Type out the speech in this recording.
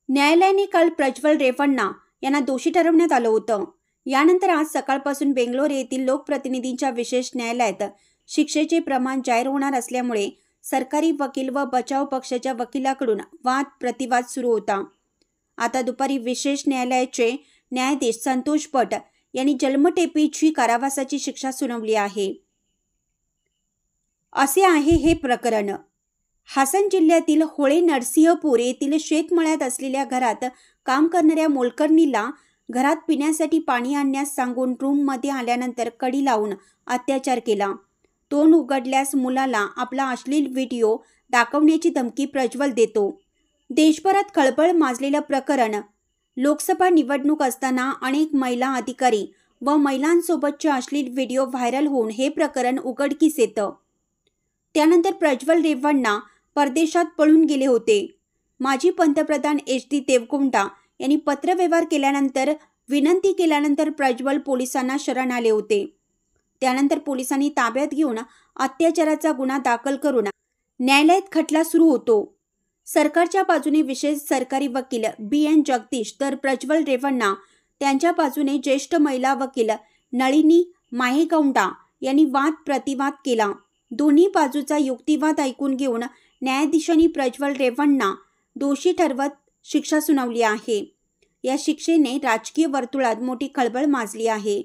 न्यायालयाने काल प्रज्वल रेवण्णा यांना दोषी ठरवण्यात आलं होतं। यानंतर आज सकाळपासून बेंगलोर येथील लोकप्रतिनिधींच्या विशेष न्यायालयात शिक्षेचे प्रमाण जाहीर होणार असल्यामुळे सरकारी वकील व बचाव पक्षाच्या वकिलाकडून वाद प्रतिवाद सुरू होता। आता दुपारी विशेष न्यायालयाचे न्यायाधीश संतोष भट यांनी जन्मठेपेची कारावासाची शिक्षा सुनावली आहे। असे आहे हे प्रकरण। हासन जिल्ह्यातील होळे नरसिंहपूर येथील शेतमळ्यात असलेल्या घरात काम करणाऱ्या मोलकरणीला घरात पिण्यासाठी पाणी आणण्यास सांगून रूममध्ये आल्यानंतर कडी लावून अत्याचार केला। तोंड उघडल्यास मुलाला आपला अश्लील व्हिडिओ दाखवण्याची धमकी प्रज्वल देतो। देशभरात खळबळ माजलेलं प्रकरण। लोकसभा निवडणूक असताना अनेक महिला अधिकारी व महिलांसोबतचे अश्लील व्हिडिओ व्हायरल होऊन हे प्रकरण उघडकीस येतं। त्यानंतर प्रज्वल रेवण्णा परदेशात पळून गेले होते। माजी पंतप्रधान HD देवेगौडा यांनी पत्रव्यवहार केल्यानंतर विनंती केल्यानंतर प्रज्वल पोलिसांना शरण आले होते। त्यानंतर पोलिसांनी ताब्यात घेऊन अत्याचाराचा गुन्हा दाखल करून न्यायालयात खटला सुरू होतो। सरकारच्या बाजूने विशेष सरकारी वकील BN जगदीश तर प्रज्वल रेवण्णा त्यांच्या बाजूने ज्येष्ठ महिला वकील नळिनी माहेगौंडा यांनी वाद प्रतिवाद केला। दोन्ही बाजूचा युक्तिवाद ऐकून घेऊन न्यायाधीशांनी प्रज्वल रेवण्णा दोषी ठरवत शिक्षा सुनावली आहे। या शिक्षेने राजकीय वर्तुळात मोठी खळबळ माजली आहे।